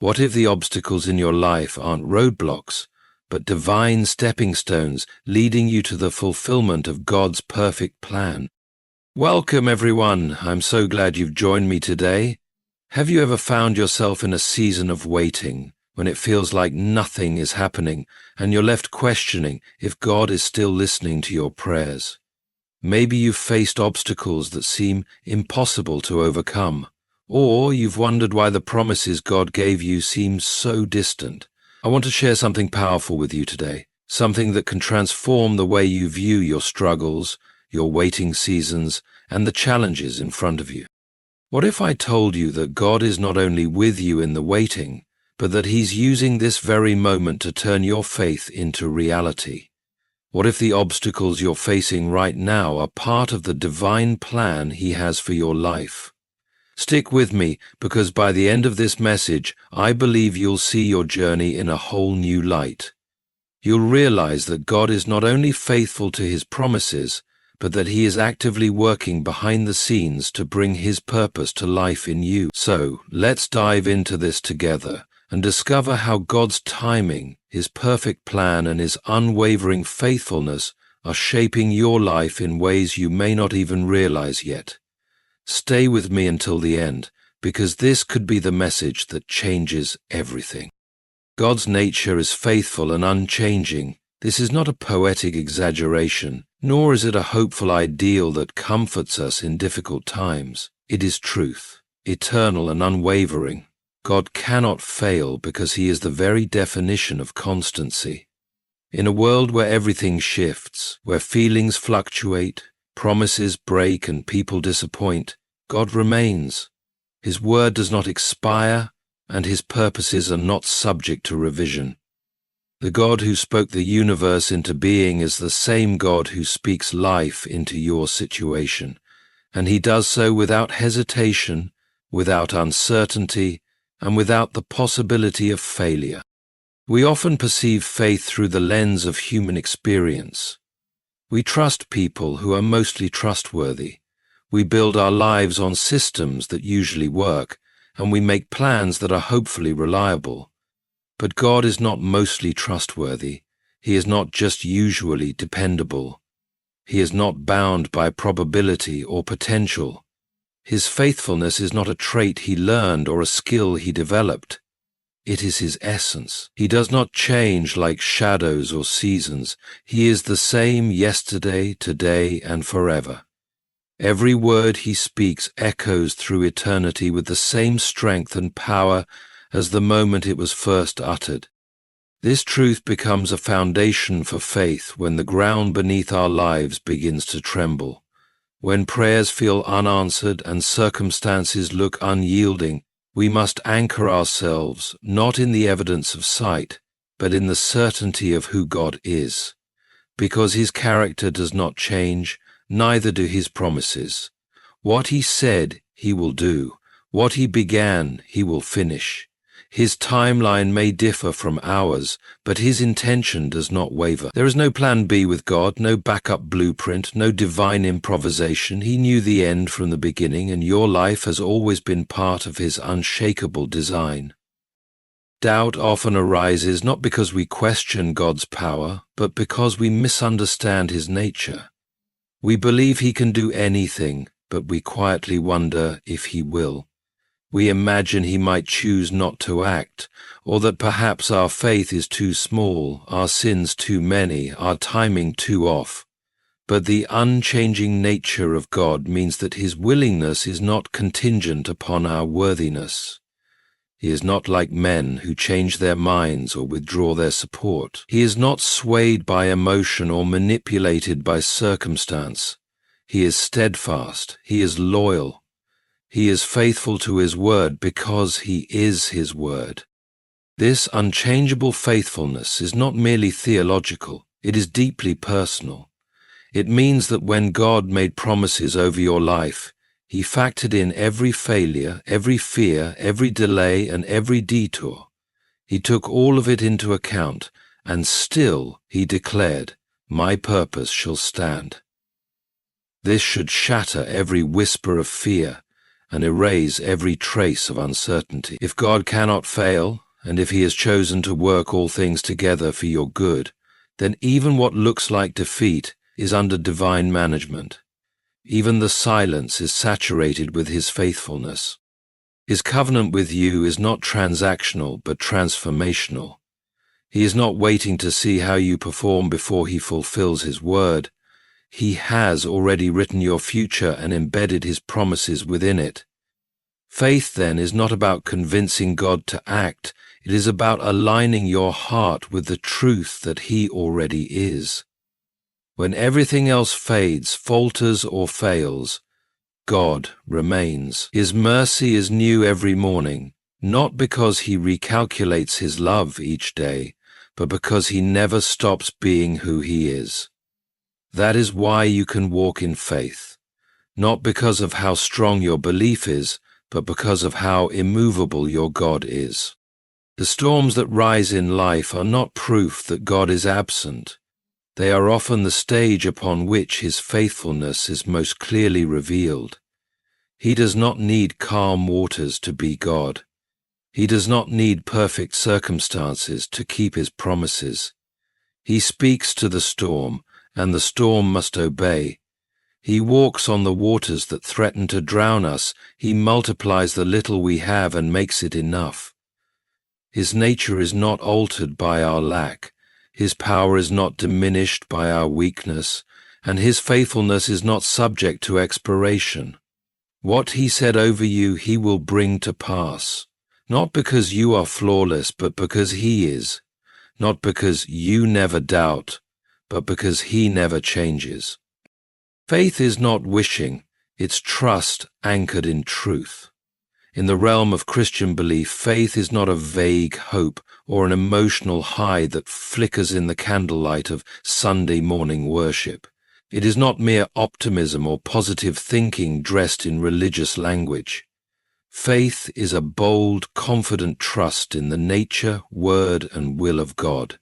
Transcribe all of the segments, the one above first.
What if the obstacles in your life aren't roadblocks, but divine stepping stones leading you to the fulfillment of God's perfect plan? Welcome, everyone. I'm so glad you've joined me today. Have you ever found yourself in a season of waiting, when it feels like nothing is happening, and you're left questioning if God is still listening to your prayers? Maybe you've faced obstacles that seem impossible to overcome, or you've wondered why the promises God gave you seem so distant. I want to share something powerful with you today, something that can transform the way you view your struggles, your waiting seasons, and the challenges in front of you. What if I told you that God is not only with you in the waiting, but that He's using this very moment to turn your faith into reality? What if the obstacles you're facing right now are part of the divine plan He has for your life? Stick with me, because by the end of this message, I believe you'll see your journey in a whole new light. You'll realize that God is not only faithful to His promises, but that He is actively working behind the scenes to bring His purpose to life in you. So, let's dive into this together and discover how God's timing, His perfect plan, and His unwavering faithfulness are shaping your life in ways you may not even realize yet. Stay with me until the end, because this could be the message that changes everything. God's nature is faithful and unchanging. This is not a poetic exaggeration, nor is it a hopeful ideal that comforts us in difficult times. It is truth, eternal and unwavering. God cannot fail because He is the very definition of constancy. In a world where everything shifts, where feelings fluctuate, promises break, and people disappoint, God remains. His word does not expire, and His purposes are not subject to revision. The God who spoke the universe into being is the same God who speaks life into your situation, and He does so without hesitation, without uncertainty, and without the possibility of failure. We often perceive faith through the lens of human experience. We trust people who are mostly trustworthy. We build our lives on systems that usually work, and we make plans that are hopefully reliable. But God is not mostly trustworthy. He is not just usually dependable. He is not bound by probability or potential. His faithfulness is not a trait He learned or a skill He developed. It is His essence. He does not change like shadows or seasons. He is the same yesterday, today, and forever. Every word He speaks echoes through eternity with the same strength and power as the moment it was first uttered. This truth becomes a foundation for faith when the ground beneath our lives begins to tremble. When prayers feel unanswered and circumstances look unyielding, we must anchor ourselves not in the evidence of sight, but in the certainty of who God is. Because His character does not change, neither do His promises. What He said, He will do. What He began, He will finish. His timeline may differ from ours, but His intention does not waver. There is no plan B with God, no backup blueprint, no divine improvisation. He knew the end from the beginning, and your life has always been part of His unshakable design. Doubt often arises not because we question God's power, but because we misunderstand His nature. We believe He can do anything, but we quietly wonder if He will. We imagine He might choose not to act, or that perhaps our faith is too small, our sins too many, our timing too off. But the unchanging nature of God means that His willingness is not contingent upon our worthiness. He is not like men who change their minds or withdraw their support. He is not swayed by emotion or manipulated by circumstance. He is steadfast. He is loyal. He is faithful to His word because He is His word. This unchangeable faithfulness is not merely theological. It is deeply personal. It means that when God made promises over your life, He factored in every failure, every fear, every delay, and every detour. He took all of it into account, and still He declared, "My purpose shall stand." This should shatter every whisper of fear and erase every trace of uncertainty. If God cannot fail, and if he has chosen to work all things together for your good, then even what looks like defeat is under divine management. Even the silence is saturated with his faithfulness. His covenant with you is not transactional but transformational. He is not waiting to see how you perform before he fulfills his word. He has already written your future and embedded his promises within it. Faith, then, is not about convincing God to act. It is about aligning your heart with the truth that he already is. When everything else fades, falters, or fails, God remains. His mercy is new every morning, not because he recalculates his love each day, but because he never stops being who he is. That is why you can walk in faith, not because of how strong your belief is, but because of how immovable your God is. The storms that rise in life are not proof that God is absent. They are often the stage upon which his faithfulness is most clearly revealed. He does not need calm waters to be God. He does not need perfect circumstances to keep his promises. He speaks to the storm, and the storm must obey. He walks on the waters that threaten to drown us. He multiplies the little we have and makes it enough. His nature is not altered by our lack. His power is not diminished by our weakness, and his faithfulness is not subject to expiration. What he said over you, he will bring to pass, not because you are flawless, but because he is, not because you never doubt, but because he never changes. Faith is not wishing, it's trust anchored in truth. In the realm of Christian belief, faith is not a vague hope or an emotional high that flickers in the candlelight of Sunday morning worship. It is not mere optimism or positive thinking dressed in religious language. Faith is a bold, confident trust in the nature, word, and will of God.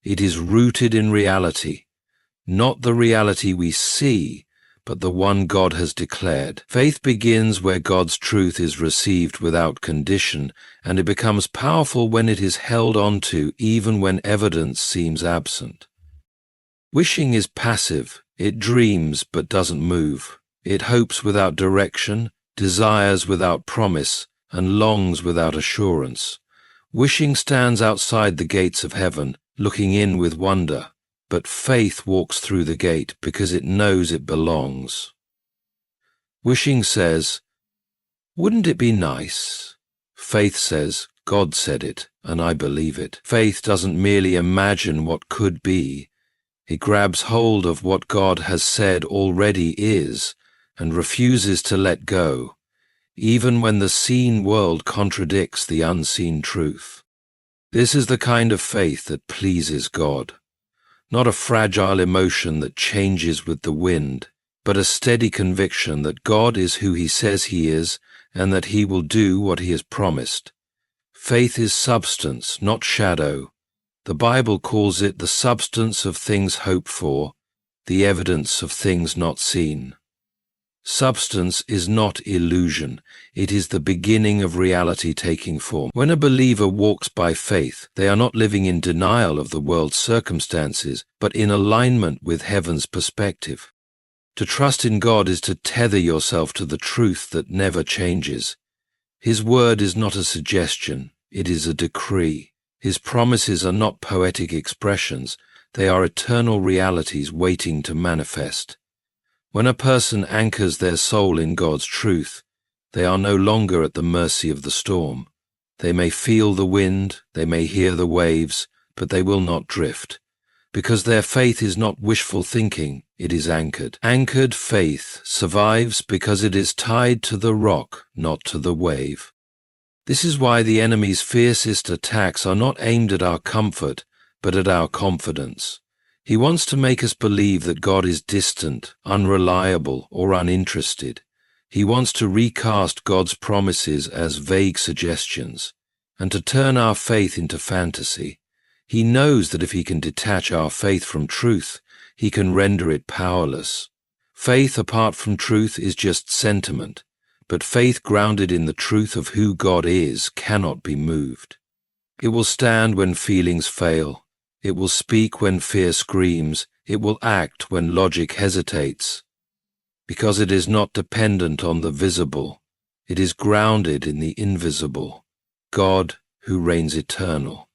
It is rooted in reality, not the reality we see, but the one God has declared. Faith begins where God's truth is received without condition, and it becomes powerful when it is held onto even when evidence seems absent. Wishing is passive. It dreams but doesn't move. It hopes without direction, desires without promise, and longs without assurance. Wishing stands outside the gates of heaven, looking in with wonder. But faith walks through the gate because it knows it belongs. Wishing says, "Wouldn't it be nice?" Faith says, "God said it, and I believe it." Faith doesn't merely imagine what could be. It grabs hold of what God has said already is and refuses to let go, even when the seen world contradicts the unseen truth. This is the kind of faith that pleases God. Not a fragile emotion that changes with the wind, but a steady conviction that God is who he says he is and that he will do what he has promised. Faith is substance, not shadow. The Bible calls it the substance of things hoped for, the evidence of things not seen. Substance is not illusion. It is the beginning of reality taking form. When a believer walks by faith, they are not living in denial of the world's circumstances, but in alignment with heaven's perspective. To trust in God is to tether yourself to the truth that never changes. His word is not a suggestion, it is a decree. His promises are not poetic expressions, they are eternal realities waiting to manifest. When a person anchors their soul in God's truth, they are no longer at the mercy of the storm. They may feel the wind, they may hear the waves, but they will not drift. Because their faith is not wishful thinking, it is anchored. Anchored faith survives because it is tied to the rock, not to the wave. This is why the enemy's fiercest attacks are not aimed at our comfort, but at our confidence. He wants to make us believe that God is distant, unreliable, or uninterested. He wants to recast God's promises as vague suggestions, and to turn our faith into fantasy. He knows that if he can detach our faith from truth, he can render it powerless. Faith apart from truth is just sentiment, but faith grounded in the truth of who God is cannot be moved. It will stand when feelings fail. It will speak when fear screams. It will act when logic hesitates. Because it is not dependent on the visible. It is grounded in the invisible, God who reigns eternal.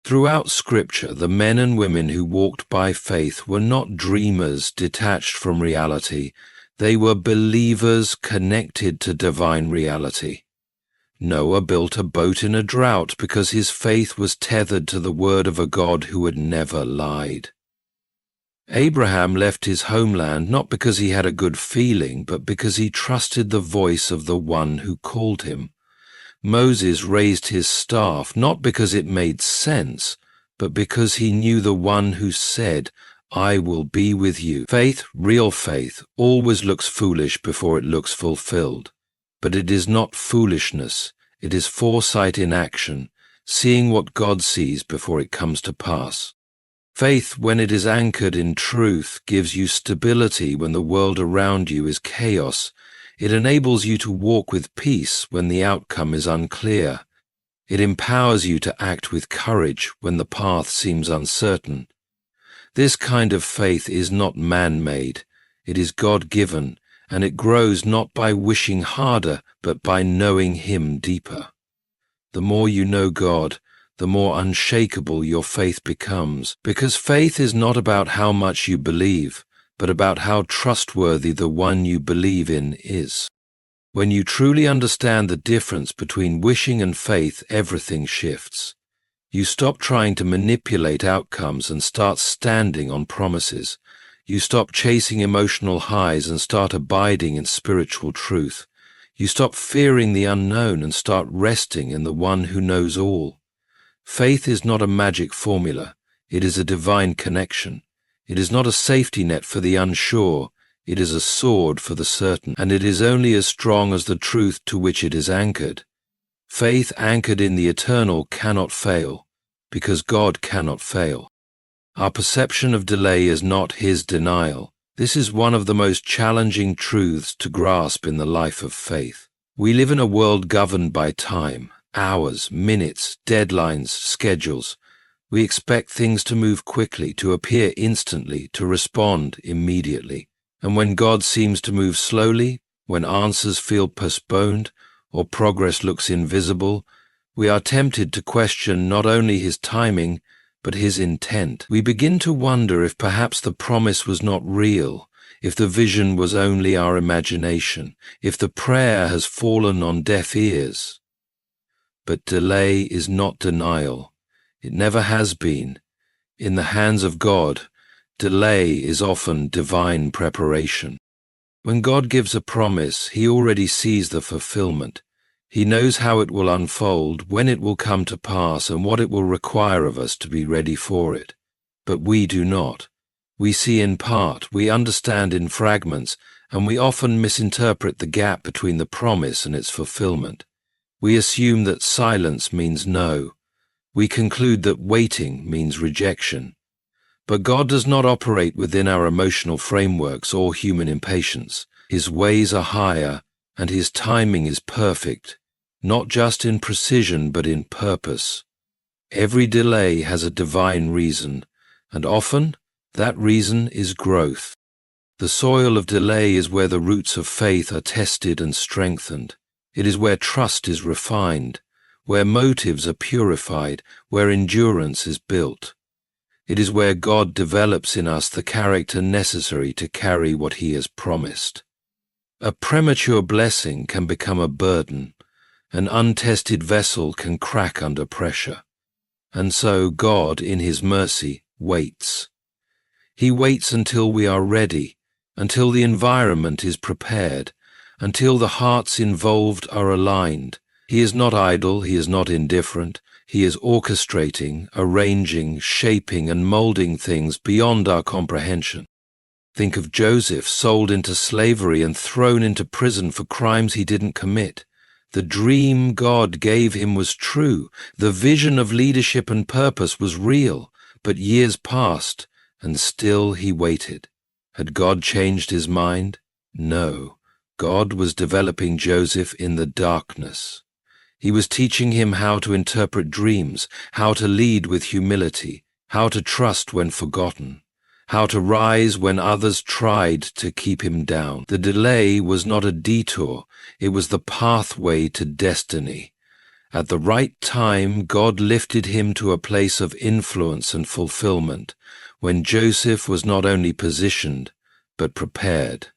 Throughout Scripture, the men and women who walked by faith were not dreamers detached from reality. They were believers connected to divine reality. Noah built a boat in a drought because his faith was tethered to the word of a God who had never lied. Abraham left his homeland not because he had a good feeling, but because he trusted the voice of the one who called him. Moses raised his staff not because it made sense, but because he knew the one who said, "I will be with you." Faith, real faith, always looks foolish before it looks fulfilled. But it is not foolishness, it is foresight in action, seeing what God sees before it comes to pass. Faith, when it is anchored in truth, gives you stability when the world around you is chaos. It enables you to walk with peace when the outcome is unclear. It empowers you to act with courage when the path seems uncertain. This kind of faith is not man-made. It is God-given, and it grows not by wishing harder, but by knowing Him deeper. The more you know God, the more unshakable your faith becomes, because faith is not about how much you believe, but about how trustworthy the one you believe in is. When you truly understand the difference between wishing and faith, everything shifts. You stop trying to manipulate outcomes and start standing on promises. You stop chasing emotional highs and start abiding in spiritual truth. You stop fearing the unknown and start resting in the one who knows all. Faith is not a magic formula. It is a divine connection. It is not a safety net for the unsure. It is a sword for the certain, and it is only as strong as the truth to which it is anchored. Faith anchored in the eternal cannot fail, because God cannot fail. Our perception of delay is not His denial. This is one of the most challenging truths to grasp in the life of faith. We live in a world governed by time, hours, minutes, deadlines, schedules. We expect things to move quickly, to appear instantly, to respond immediately. And when God seems to move slowly, when answers feel postponed, or progress looks invisible, we are tempted to question not only His timing, but His intent. We begin to wonder if perhaps the promise was not real, if the vision was only our imagination, if the prayer has fallen on deaf ears. But delay is not denial. It never has been. In the hands of God, delay is often divine preparation. When God gives a promise, He already sees the fulfillment. He knows how it will unfold, when it will come to pass, and what it will require of us to be ready for it. But we do not. We see in part, we understand in fragments, and we often misinterpret the gap between the promise and its fulfillment. We assume that silence means no. We conclude that waiting means rejection. But God does not operate within our emotional frameworks or human impatience. His ways are higher, and His timing is perfect, not just in precision but in purpose. Every delay has a divine reason, and often that reason is growth. The soil of delay is where the roots of faith are tested and strengthened. It is where trust is refined, where motives are purified, where endurance is built. It is where God develops in us the character necessary to carry what He has promised. A premature blessing can become a burden. An untested vessel can crack under pressure. And so God, in His mercy, waits. He waits until we are ready, until the environment is prepared, until the hearts involved are aligned. He is not idle, He is not indifferent. He is orchestrating, arranging, shaping, and molding things beyond our comprehension. Think of Joseph, sold into slavery and thrown into prison for crimes he didn't commit. The dream God gave him was true. The vision of leadership and purpose was real. But years passed, and still he waited. Had God changed His mind? No. God was developing Joseph in the darkness. He was teaching him how to interpret dreams, how to lead with humility, how to trust when forgotten, how to rise when others tried to keep him down. The delay was not a detour, it was the pathway to destiny. At the right time, God lifted him to a place of influence and fulfillment, when Joseph was not only positioned, but prepared.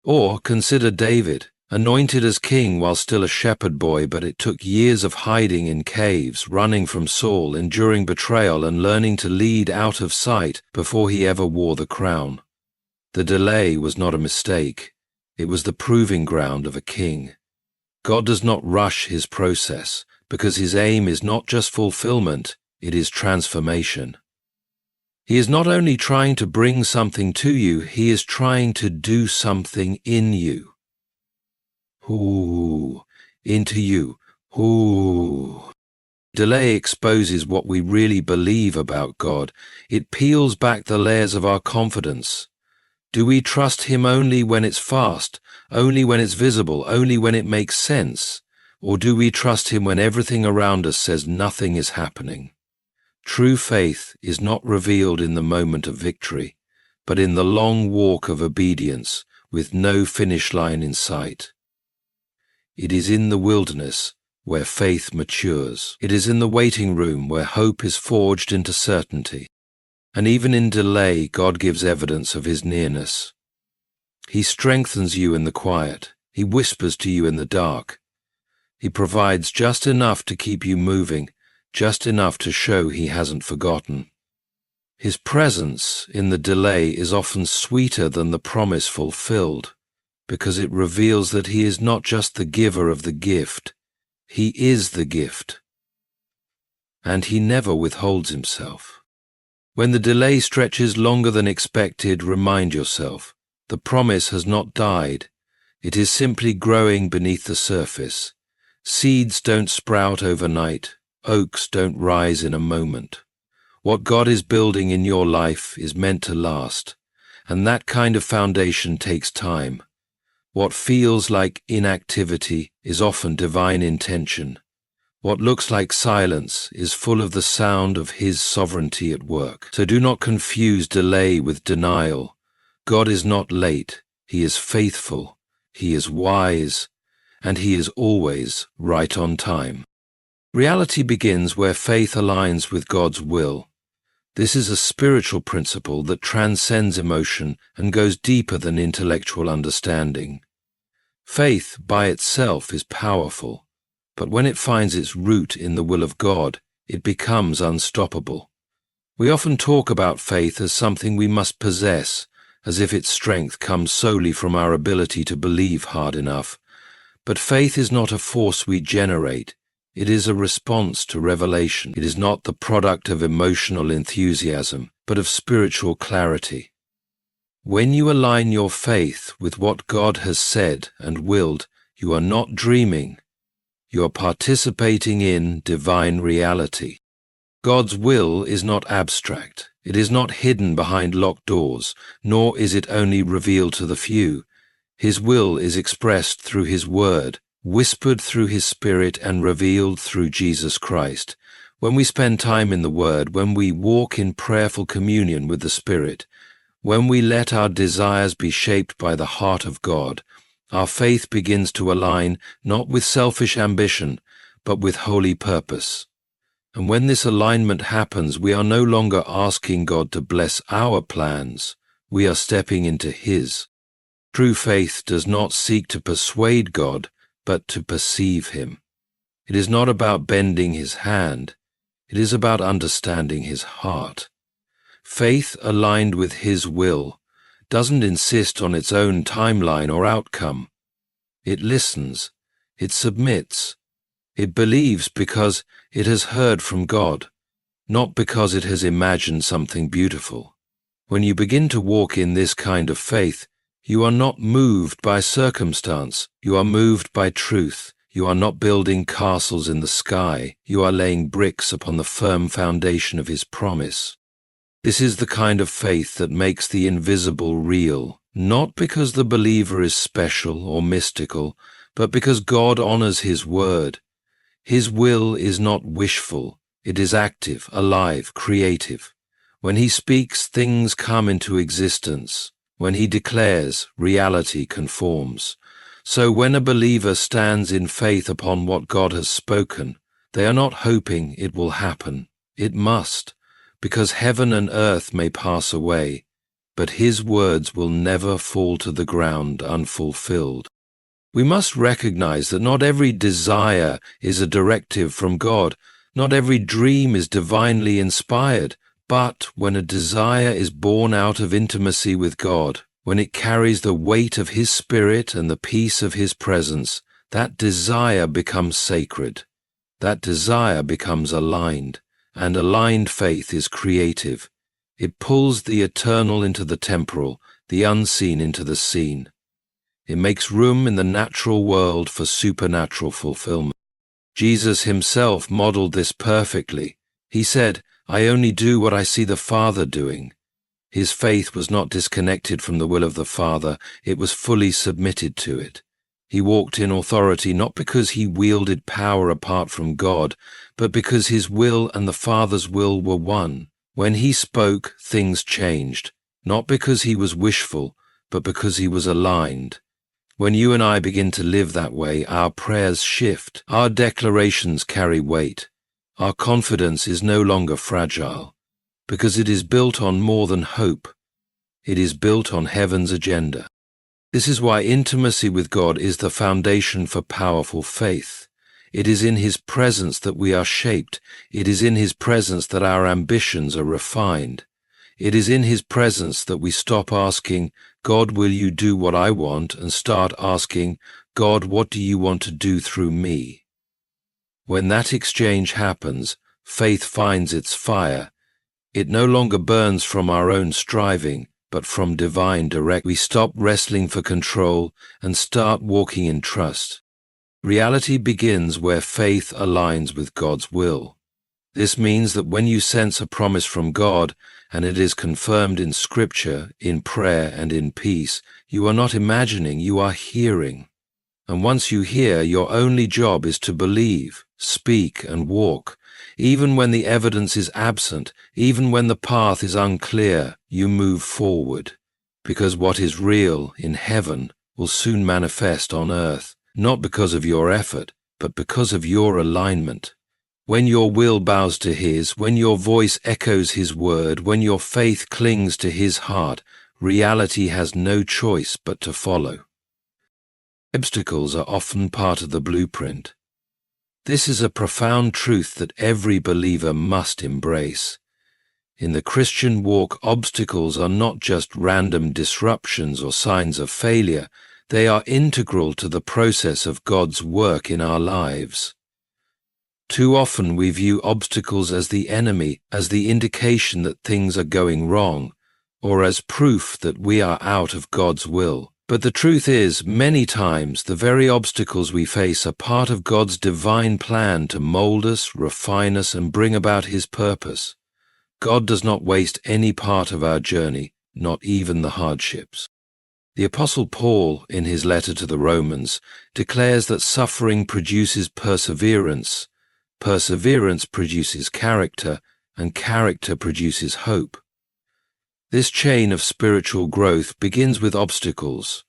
Or consider David, anointed as king while still a shepherd boy, but it took years of hiding in caves, running from Saul, enduring betrayal, and learning to lead out of sight before he ever wore the crown. The delay was not a mistake. It was the proving ground of a king. God does not rush his process, because his aim is not just fulfillment, it is transformation. He is not only trying to bring something to you, he is trying to do something in you. Into you. Delay exposes what we really believe about God. It peels back the layers of our confidence. Do we trust him only when it's fast, only when it's visible, only when it makes sense? Or do we trust him when everything around us says nothing is happening? True faith is not revealed in the moment of victory, but in the long walk of obedience with no finish line in sight. It is in the wilderness where faith matures. It is in the waiting room where hope is forged into certainty. And even in delay, God gives evidence of his nearness. He strengthens you in the quiet. He whispers to you in the dark. He provides just enough to keep you moving, just enough to show he hasn't forgotten. His presence in the delay is often sweeter than the promise fulfilled, because it reveals that he is not just the giver of the gift, he is the gift. And he never withholds himself. When the delay stretches longer than expected, remind yourself, the promise has not died. It is simply growing beneath the surface. Seeds don't sprout overnight. Oaks don't rise in a moment. What God is building in your life is meant to last, and that kind of foundation takes time. What feels like inactivity is often divine intention. What looks like silence is full of the sound of his sovereignty at work. So do not confuse delay with denial. God is not late. He is faithful. He is wise. And he is always right on time. Reality begins where faith aligns with God's will. This is a spiritual principle that transcends emotion and goes deeper than intellectual understanding. Faith by itself is powerful, but when it finds its root in the will of God, it becomes unstoppable. We often talk about faith as something we must possess, as if its strength comes solely from our ability to believe hard enough. But faith is not a force we generate. It is a response to revelation. It is not the product of emotional enthusiasm, but of spiritual clarity. When you align your faith with what God has said and willed, you are not dreaming. You are participating in divine reality. God's will is not abstract. It is not hidden behind locked doors, nor is it only revealed to the few. His will is expressed through his word, whispered through his Spirit, and revealed through Jesus Christ. When we spend time in the Word, when we walk in prayerful communion with the Spirit, when we let our desires be shaped by the heart of God, our faith begins to align not with selfish ambition, but with holy purpose. And when this alignment happens, we are no longer asking God to bless our plans. We are stepping into his. True faith does not seek to persuade God, but to perceive him. It is not about bending his hand. It is about understanding his heart. Faith aligned with his will doesn't insist on its own timeline or outcome. It listens. It submits. It believes because it has heard from God, not because it has imagined something beautiful. When you begin to walk in this kind of faith, you are not moved by circumstance. You are moved by truth. You are not building castles in the sky. You are laying bricks upon the firm foundation of his promise. This is the kind of faith that makes the invisible real, not because the believer is special or mystical, but because God honors His word. His will is not wishful, it is active, alive, creative. When He speaks, things come into existence. When He declares, reality conforms. So when a believer stands in faith upon what God has spoken, they are not hoping it will happen. It must, because heaven and earth may pass away, but His words will never fall to the ground unfulfilled. We must recognize that not every desire is a directive from God, not every dream is divinely inspired, but when a desire is born out of intimacy with God, when it carries the weight of His Spirit and the peace of His presence, that desire becomes sacred. That desire becomes aligned, and aligned faith is creative. It pulls the eternal into the temporal, the unseen into the seen. It makes room in the natural world for supernatural fulfillment. Jesus Himself modeled this perfectly. He said, "I only do what I see the Father doing." His faith was not disconnected from the will of the Father, it was fully submitted to it. He walked in authority not because He wielded power apart from God, but because His will and the Father's will were one. When He spoke, things changed, not because He was wishful, but because He was aligned. When you and I begin to live that way, our prayers shift, our declarations carry weight. Our confidence is no longer fragile, because it is built on more than hope. It is built on heaven's agenda. This is why intimacy with God is the foundation for powerful faith. It is in His presence that we are shaped. It is in His presence that our ambitions are refined. It is in His presence that we stop asking, "God, will you do what I want?" and start asking, "God, what do you want to do through me?" When that exchange happens, faith finds its fire. It no longer burns from our own striving, but from divine direction. We stop wrestling for control and start walking in trust. Reality begins where faith aligns with God's will. This means that when you sense a promise from God, and it is confirmed in Scripture, in prayer, and in peace, you are not imagining, you are hearing. And once you hear, your only job is to believe, speak, and walk. Even when the evidence is absent, even when the path is unclear, you move forward. Because what is real in heaven will soon manifest on earth, not because of your effort, but because of your alignment. When your will bows to His, when your voice echoes His word, when your faith clings to His heart, reality has no choice but to follow. Obstacles are often part of the blueprint. This is a profound truth that every believer must embrace. In the Christian walk, obstacles are not just random disruptions or signs of failure. They are integral to the process of God's work in our lives. Too often we view obstacles as the enemy, as the indication that things are going wrong, or as proof that we are out of God's will. But the truth is, many times the very obstacles we face are part of God's divine plan to mold us, refine us, and bring about His purpose. God does not waste any part of our journey, not even the hardships. The Apostle Paul, in his letter to the Romans, declares that suffering produces perseverance, perseverance produces character, and character produces hope. This chain of spiritual growth begins with obstacles,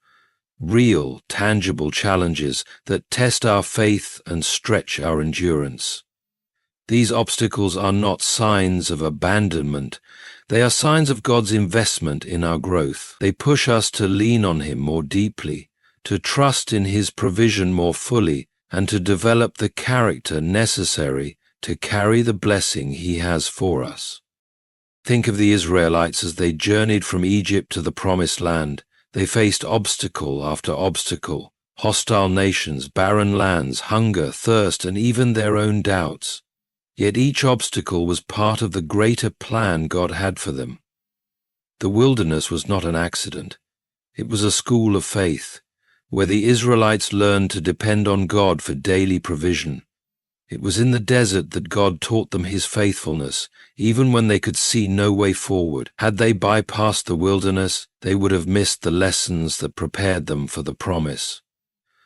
real, tangible challenges that test our faith and stretch our endurance. These obstacles are not signs of abandonment. They are signs of God's investment in our growth. They push us to lean on Him more deeply, to trust in His provision more fully, and to develop the character necessary to carry the blessing He has for us. Think of the Israelites as they journeyed from Egypt to the Promised Land. They faced obstacle after obstacle, hostile nations, barren lands, hunger, thirst, and even their own doubts. Yet each obstacle was part of the greater plan God had for them. The wilderness was not an accident. It was a school of faith, where the Israelites learned to depend on God for daily provision. It was in the desert that God taught them his faithfulness, even when they could see no way forward. Had they bypassed the wilderness, they would have missed the lessons that prepared them for the promise.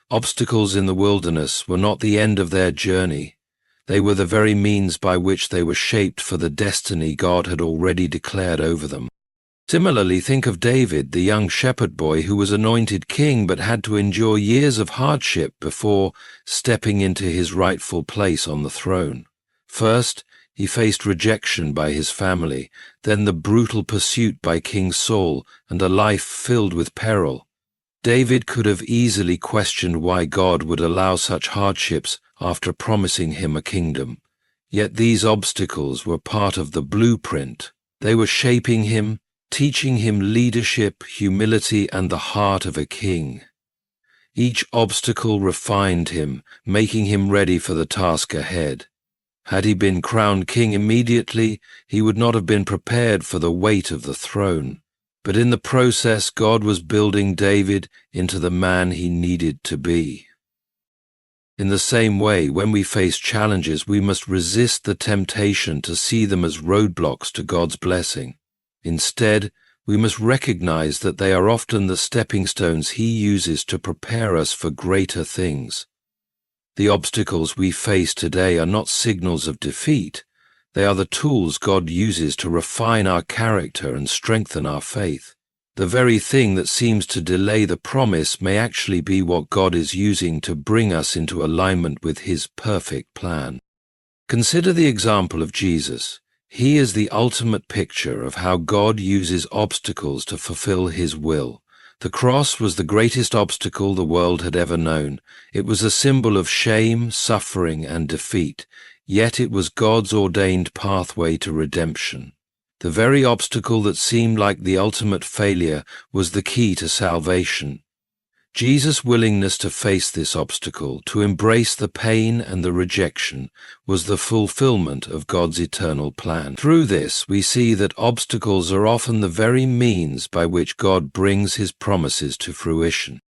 Obstacles in the wilderness were not the end of their journey. They were the very means by which they were shaped for the destiny God had already declared over them. Similarly, think of David, the young shepherd boy who was anointed king but had to endure years of hardship before stepping into his rightful place on the throne. First, he faced rejection by his family, then the brutal pursuit by King Saul, and a life filled with peril. David could have easily questioned why God would allow such hardships after promising him a kingdom. Yet these obstacles were part of the blueprint. They were shaping him, teaching him leadership, humility, and the heart of a king. Each obstacle refined him, making him ready for the task ahead. Had he been crowned king immediately, he would not have been prepared for the weight of the throne. But in the process, God was building David into the man he needed to be. In the same way, when we face challenges, we must resist the temptation to see them as roadblocks to God's blessing. Instead, we must recognize that they are often the stepping stones he uses to prepare us for greater things. The obstacles we face today are not signals of defeat. They are the tools God uses to refine our character and strengthen our faith. The very thing that seems to delay the promise may actually be what God is using to bring us into alignment with his perfect plan. Consider the example of Jesus. He is the ultimate picture of how God uses obstacles to fulfill his will. The cross was the greatest obstacle the world had ever known. It was a symbol of shame, suffering, and defeat, yet it was God's ordained pathway to redemption. The very obstacle that seemed like the ultimate failure was the key to salvation. Jesus' willingness to face this obstacle, to embrace the pain and the rejection, was the fulfillment of God's eternal plan. Through this, we see that obstacles are often the very means by which God brings his promises to fruition.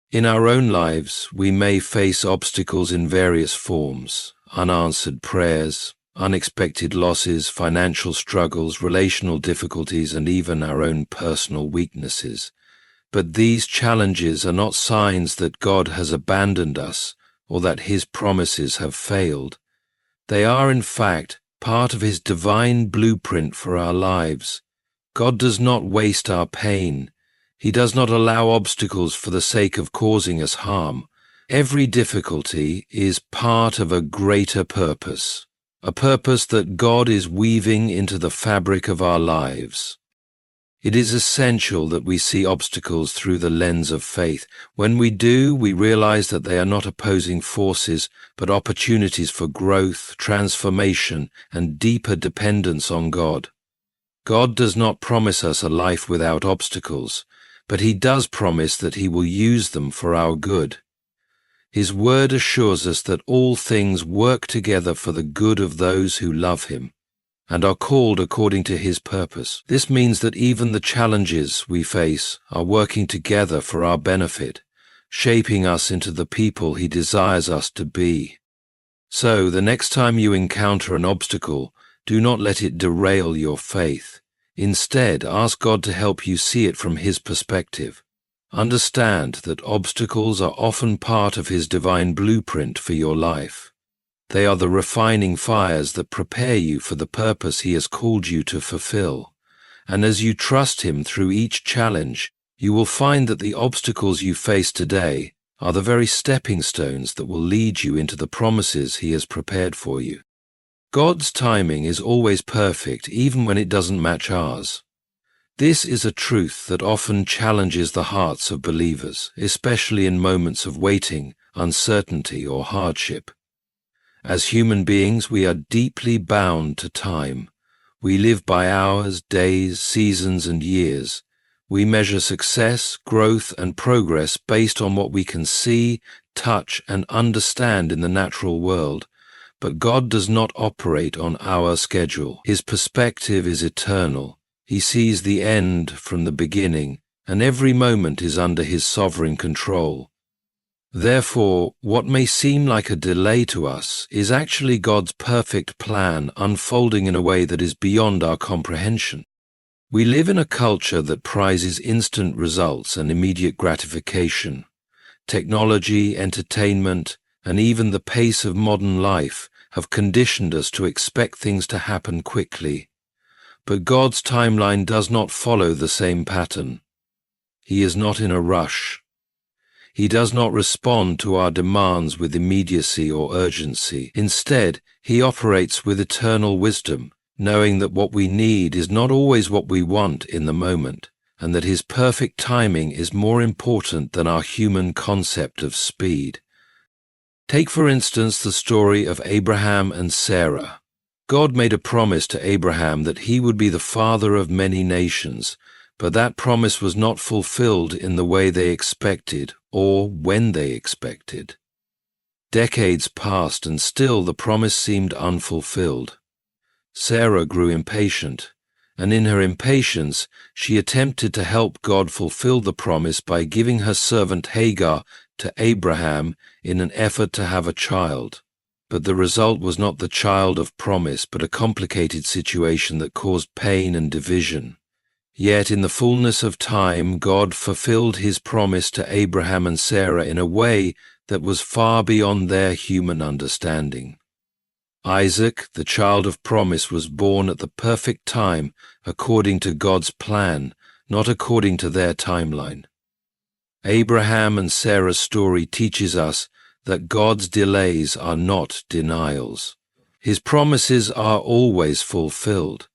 In our own lives, we may face obstacles in various forms: unanswered prayers, unexpected losses, financial struggles, relational difficulties, and even our own personal weaknesses. But these challenges are not signs that God has abandoned us or that his promises have failed. They are, in fact, part of his divine blueprint for our lives. God does not waste our pain. He does not allow obstacles for the sake of causing us harm. Every difficulty is part of a greater purpose, a purpose that God is weaving into the fabric of our lives. It is essential that we see obstacles through the lens of faith. When we do, we realize that they are not opposing forces, but opportunities for growth, transformation, and deeper dependence on God. God does not promise us a life without obstacles, but he does promise that he will use them for our good. His word assures us that all things work together for the good of those who love him and are called according to his purpose. This means that even the challenges we face are working together for our benefit, shaping us into the people he desires us to be. So, the next time you encounter an obstacle, do not let it derail your faith. Instead, ask God to help you see it from his perspective. Understand that obstacles are often part of his divine blueprint for your life. They are the refining fires that prepare you for the purpose he has called you to fulfill. And as you trust him through each challenge, you will find that the obstacles you face today are the very stepping stones that will lead you into the promises he has prepared for you. God's timing is always perfect, even when it doesn't match ours. This is a truth that often challenges the hearts of believers, especially in moments of waiting, uncertainty, or hardship. As human beings, we are deeply bound to time. We live by hours, days, seasons, and years. We measure success, growth, and progress based on what we can see, touch, and understand in the natural world. But God does not operate on our schedule. His perspective is eternal. He sees the end from the beginning, and every moment is under his sovereign control. Therefore, what may seem like a delay to us is actually God's perfect plan unfolding in a way that is beyond our comprehension. We live in a culture that prizes instant results and immediate gratification. Technology, entertainment, and even the pace of modern life have conditioned us to expect things to happen quickly. But God's timeline does not follow the same pattern. He is not in a rush. He does not respond to our demands with immediacy or urgency. Instead, he operates with eternal wisdom, knowing that what we need is not always what we want in the moment, and that his perfect timing is more important than our human concept of speed. Take, for instance, the story of Abraham and Sarah. God made a promise to Abraham that he would be the father of many nations, but that promise was not fulfilled in the way they expected or when they expected. Decades passed and still the promise seemed unfulfilled. Sarah grew impatient, and in her impatience she attempted to help God fulfill the promise by giving her servant Hagar to Abraham in an effort to have a child. But the result was not the child of promise, but a complicated situation that caused pain and division. Yet in the fullness of time, God fulfilled his promise to Abraham and Sarah in a way that was far beyond their human understanding. Isaac, the child of promise, was born at the perfect time according to God's plan, not according to their timeline. Abraham and Sarah's story teaches us that God's delays are not denials. His promises are always fulfilled,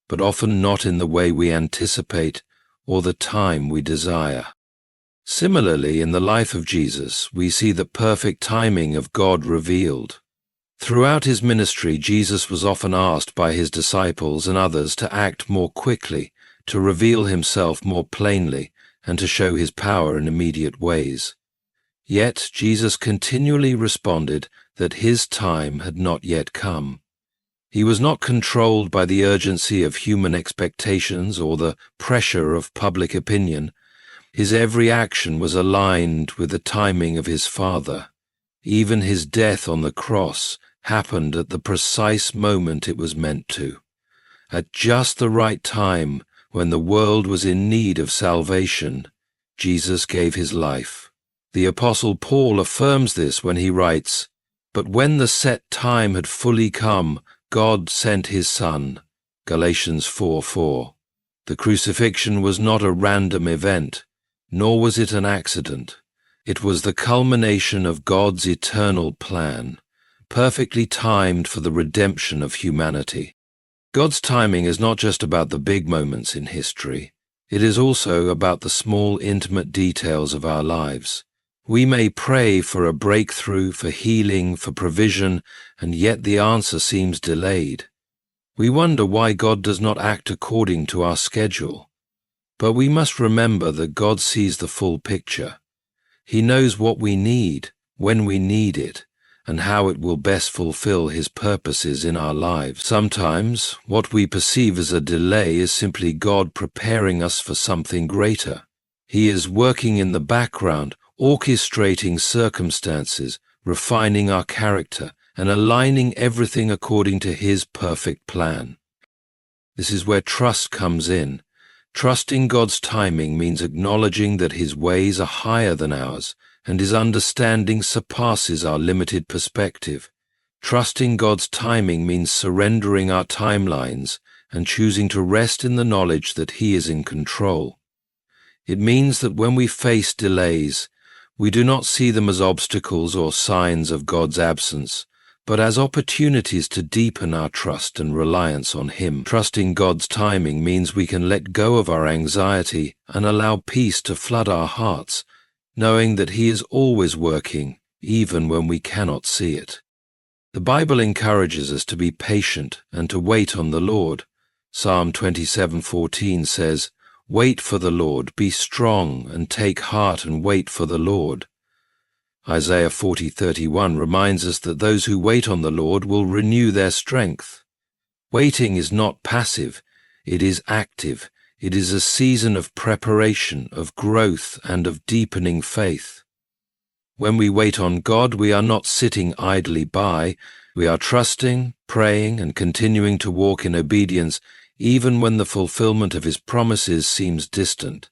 but often not in the way we anticipate or the time we desire. Similarly, in the life of Jesus, we see the perfect timing of God revealed. Throughout his ministry, Jesus was often asked by his disciples and others to act more quickly, to reveal himself more plainly, and to show his power in immediate ways. Yet Jesus continually responded that his time had not yet come. He was not controlled by the urgency of human expectations or the pressure of public opinion. His every action was aligned with the timing of his Father. Even his death on the cross happened at the precise moment it was meant to. At just the right time, when the world was in need of salvation, Jesus gave his life. The Apostle Paul affirms this when he writes, "But when the set time had fully come, God sent his Son." Galatians 4:4. The crucifixion was not a random event, nor was it an accident. It was the culmination of God's eternal plan, perfectly timed for the redemption of humanity. God's timing is not just about the big moments in history. It is also about the small, intimate details of our lives. We may pray for a breakthrough, for healing, for provision, and yet the answer seems delayed. We wonder why God does not act according to our schedule. But we must remember that God sees the full picture. He knows what we need, when we need it, and how it will best fulfill his purposes in our lives. Sometimes, what we perceive as a delay is simply God preparing us for something greater. He is working in the background, orchestrating circumstances, refining our character, and aligning everything according to his perfect plan. This is where trust comes in. Trusting God's timing means acknowledging that his ways are higher than ours, and his understanding surpasses our limited perspective. Trusting God's timing means surrendering our timelines and choosing to rest in the knowledge that he is in control. It means that when we face delays, we do not see them as obstacles or signs of God's absence, but as opportunities to deepen our trust and reliance on him. Trusting God's timing means we can let go of our anxiety and allow peace to flood our hearts, knowing that he is always working, even when we cannot see it. The Bible encourages us to be patient and to wait on the Lord. Psalm 27:14 says, "Wait for the Lord, be strong, and take heart and wait for the Lord." Isaiah 40:31 reminds us that those who wait on the Lord will renew their strength. Waiting is not passive, it is active. It is a season of preparation, of growth, and of deepening faith. When we wait on God, we are not sitting idly by. We are trusting, praying, and continuing to walk in obedience, even when the fulfillment of His promises seems distant.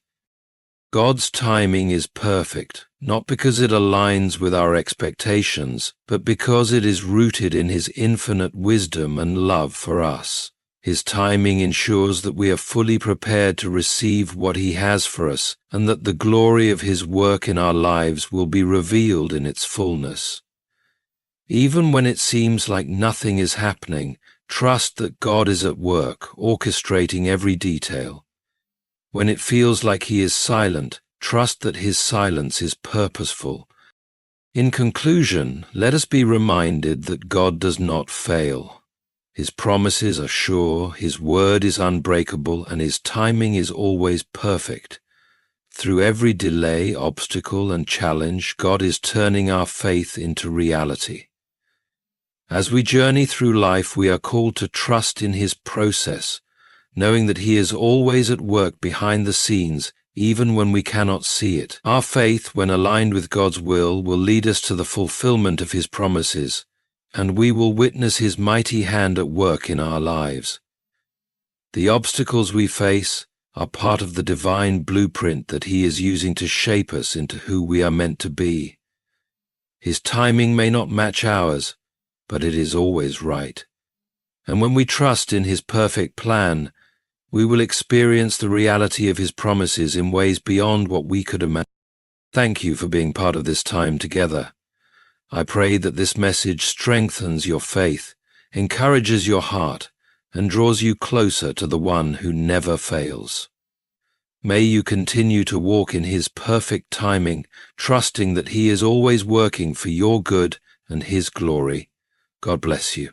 God's timing is perfect, not because it aligns with our expectations, but because it is rooted in His infinite wisdom and love for us. His timing ensures that we are fully prepared to receive what He has for us, and that the glory of His work in our lives will be revealed in its fullness. Even when it seems like nothing is happening, trust that God is at work, orchestrating every detail. When it feels like He is silent, trust that His silence is purposeful. In conclusion, let us be reminded that God does not fail. His promises are sure, His word is unbreakable, and His timing is always perfect. Through every delay, obstacle, and challenge, God is turning our faith into reality. As we journey through life, we are called to trust in His process, knowing that He is always at work behind the scenes, even when we cannot see it. Our faith, when aligned with God's will lead us to the fulfillment of His promises, and we will witness His mighty hand at work in our lives. The obstacles we face are part of the divine blueprint that He is using to shape us into who we are meant to be. His timing may not match ours, but it is always right. And when we trust in His perfect plan, we will experience the reality of His promises in ways beyond what we could imagine. Thank you for being part of this time together. I pray that this message strengthens your faith, encourages your heart, and draws you closer to the One who never fails. May you continue to walk in His perfect timing, trusting that He is always working for your good and His glory. God bless you.